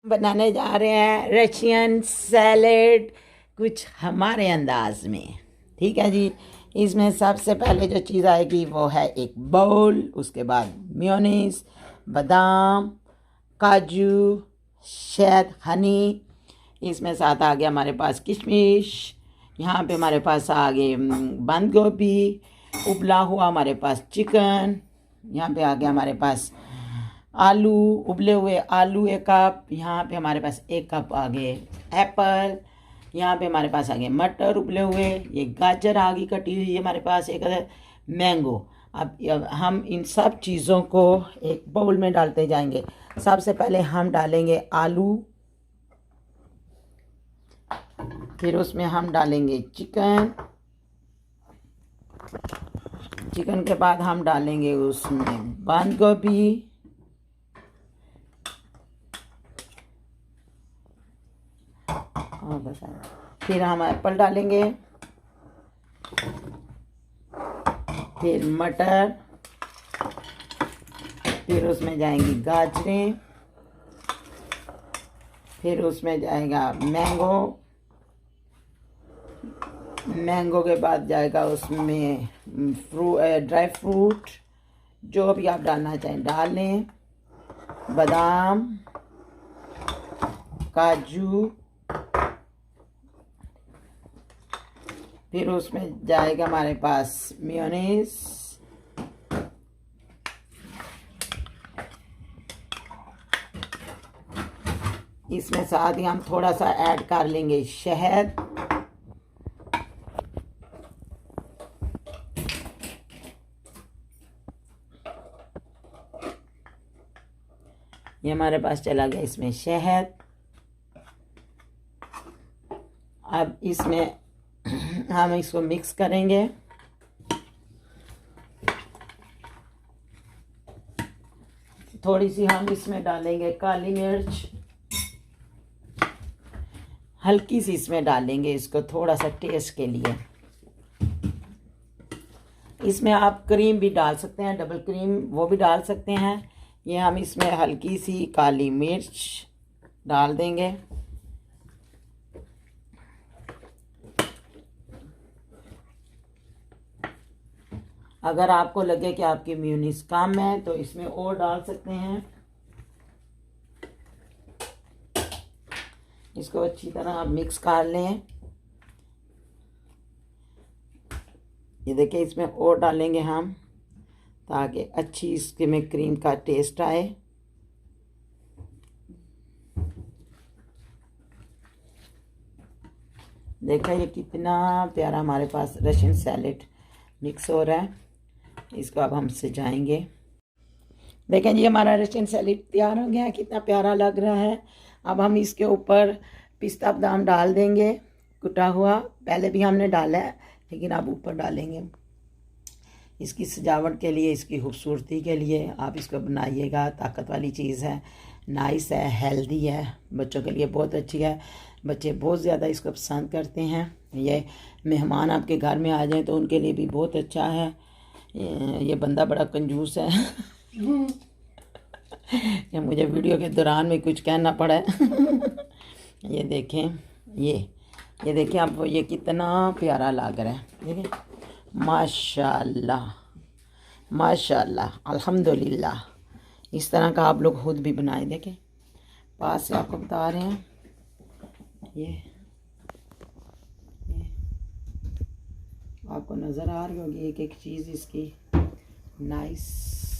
बनाने जा रहे हैं रशियन सैलेड कुछ हमारे अंदाज में। ठीक है जी। इसमें सबसे पहले जो चीज़ आएगी वो है एक बाउल, उसके बाद मेयोनीज, बादाम, काजू, शहद, हनी। इसमें साथ आ गया हमारे पास किशमिश। यहाँ पे हमारे पास आ गए बंद गोभी, उबला हुआ हमारे पास चिकन। यहाँ पे आ गया हमारे पास आलू, उबले हुए आलू 1 कप। यहाँ पे हमारे पास 1 कप आ गए एप्पल। यहाँ पे हमारे पास आ गए मटर उबले हुए। ये गाजर आ गई कटी हुई हमारे पास, एक मैंगो। अब हम इन सब चीज़ों को एक बाउल में डालते जाएंगे। सबसे पहले हम डालेंगे आलू, फिर उसमें हम डालेंगे चिकन। चिकन के बाद हम डालेंगे उसमें बंद गोभी, फिर हम एप्पल डालेंगे, फिर मटर, फिर उसमें जाएंगी गाजरें, फिर उसमें जाएगा मैंगो के बाद जाएगा उसमें ड्राई फ्रूट, जो भी आप डालना चाहें डाल लें, बादाम, काजू, फिर उसमें जाएगा हमारे पास मेयोनीज, इसमें साथ ही हम थोड़ा सा ऐड कर लेंगे शहद, ये हमारे पास चला गया इसमें शहद। अब इसमें हम इसको मिक्स करेंगे। थोड़ी सी हम इसमें डालेंगे काली मिर्च, हल्की सी इसमें डालेंगे इसको थोड़ा सा टेस्ट के लिए। इसमें आप क्रीम भी डाल सकते हैं, डबल क्रीम वो भी डाल सकते हैं। ये हम इसमें हल्की सी काली मिर्च डाल देंगे। अगर आपको लगे कि आपकी मेयोनीज कम है तो इसमें और डाल सकते हैं। इसको अच्छी तरह आप मिक्स कर लें। ये देखिए इसमें और डालेंगे हम ताकि अच्छी इसके में क्रीम का टेस्ट आए। देखा ये कितना प्यारा हमारे पास रशियन सैलेड मिक्स हो रहा है। इसको अब हम सजाएंगे। देखें जी हमारा रशियन सैलेड तैयार हो गया है, कितना प्यारा लग रहा है। अब हम इसके ऊपर पिस्ता बादाम डाल देंगे कुटा हुआ। पहले भी हमने डाला है लेकिन अब ऊपर डालेंगे इसकी सजावट के लिए, इसकी खूबसूरती के लिए। आप इसको बनाइएगा, ताकत वाली चीज़ है, नाइस है, हेल्दी है, बच्चों के लिए बहुत अच्छी है। बच्चे बहुत ज़्यादा इसको पसंद करते हैं। ये मेहमान आपके घर में आ जाएं तो उनके लिए भी बहुत अच्छा है। ये बंदा बड़ा कंजूस है ये मुझे वीडियो के दौरान में कुछ कहना पड़ा है ये देखें, ये देखिए आप, ये कितना प्यारा लग रहा है। देखिए माशाल्लाह माशाल्लाह अल्हम्दुलिल्लाह। इस तरह का आप लोग खुद भी बनाए। देखें पास से आपको बता रहे हैं। ये आपको नज़र आ रही होगी एक एक चीज़ इसकी नाइस।